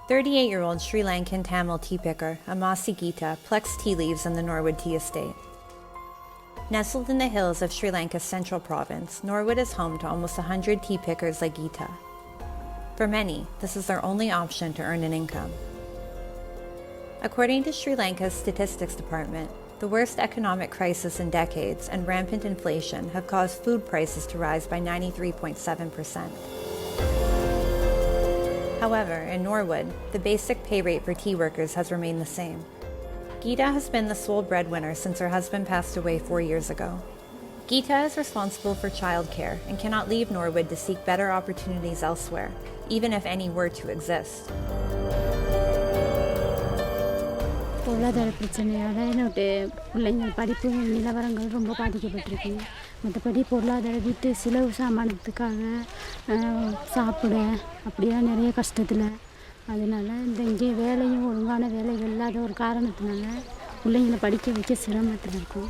38-year-old Sri Lankan Tamil tea picker Amasi Gita plucks tea leaves in the Norwood Tea Estate. Nestled in the hills of Sri Lanka's central province, Norwood is home to almost 100 tea pickers like Gita. For many, this is their only option to earn an income. According to Sri Lanka's Statistics Department, the worst economic crisis in decades and rampant inflation have caused food prices to rise by 93.7%. However, in Norwood, the basic pay rate for tea workers has remained the same. Geeta has been the sole breadwinner since her husband passed away 4 years ago. Geeta is responsible for childcare and cannot leave Norwood to seek better opportunities elsewhere, even if any were to exist. பொருளாதார பிரச்சனையால் என்னுடைய பிள்ளைங்கள் படிப்பு நிலவரங்கள் ரொம்ப பாதிக்கப்பட்டிருக்கு. மற்றபடி பொருளாதார வீட்டு செலவு சாமானத்துக்காக சாப்பிட அப்படிலாம் நிறைய கஷ்டத்தில், அதனால் இங்கே வேலையும் ஒழுங்கான வேலைகள் இல்லாத ஒரு காரணத்தினால பிள்ளைங்களை படிக்க வைக்க சிரமத்தில் இருக்கும்.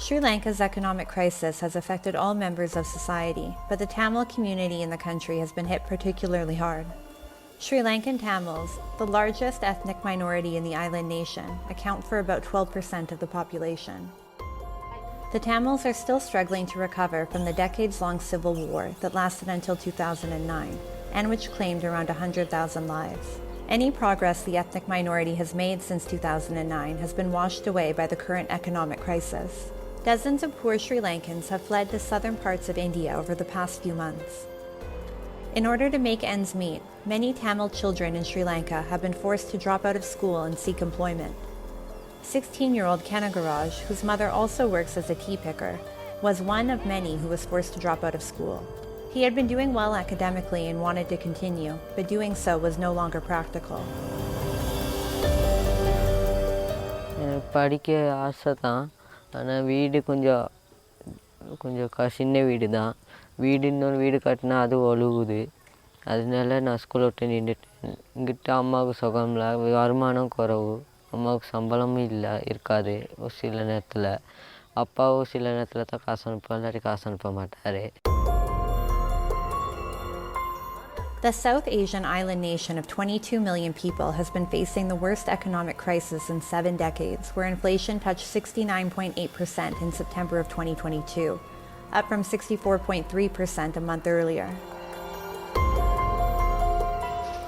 Sri Lanka's economic crisis has affected all members of society, but the Tamil community in the country has been hit particularly hard. Sri Lankan Tamils, the largest ethnic minority in the island nation, account for about 12% of the population. The Tamils are still struggling to recover from the decades-long civil war that lasted until 2009, and which claimed around 100,000 lives. Any progress the ethnic minority has made since 2009 has been washed away by the current economic crisis. Dozens of poor Sri Lankans have fled to southern parts of India over the past few months. In order to make ends meet, many Tamil children in Sri Lanka have been forced to drop out of school and seek employment. 16-year-old Kanagaraj, whose mother also works as a tea picker, was one of many who was forced to drop out of school. He had been doing well academically and wanted to continue, but doing so was no longer practical. படிக்க ஆசை தான், ஆனால் வீடு கொஞ்சம் சின்ன வீடு தான். வீடு இன்னொரு வீடு கட்டினா அது ஒழுகுது. அதனால நான் ஸ்கூலை விட்டு நின்றுட்டேன். இங்கிட்ட அம்மாவுக்கு சுகம் இல்லை, வருமானம் குறைவு, அம்மாவுக்கு சம்பளமும் இருக்காது ஒரு சில நேரத்தில். அப்பாவும் சில நேரத்தில் தான் காசு அனுப்புவார், இல்லாட்டி காசு அனுப்ப மாட்டார். The South Asian island nation of 22 million people has been facing the worst economic crisis in 7 decades, where inflation touched 69.8% in September of 2022, up from 64.3% a month earlier.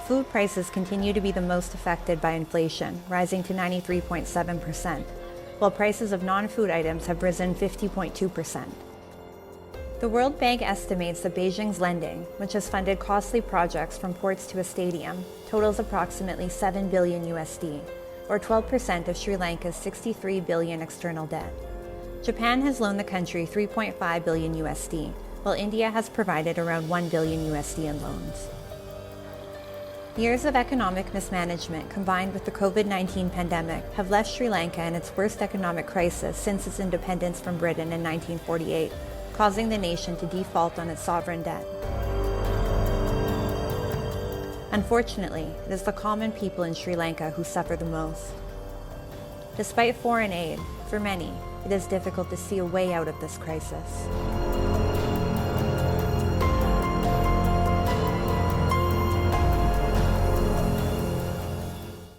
Food prices continue to be the most affected by inflation, rising to 93.7%, while prices of non-food items have risen 50.2%. The World Bank estimates that Beijing's lending, which has funded costly projects from ports to a stadium, totals approximately $7 billion USD, or 12% of Sri Lanka's $63 billion external debt. Japan has loaned the country $3.5 billion USD, while India has provided around $1 billion USD in loans. Years of economic mismanagement combined with the COVID-19 pandemic have left Sri Lanka in its worst economic crisis since its independence from Britain in 1948, causing the nation to default on its sovereign debt. Unfortunately, it is the common people in Sri Lanka who suffer the most. Despite foreign aid, for many, it is difficult to see a way out of this crisis.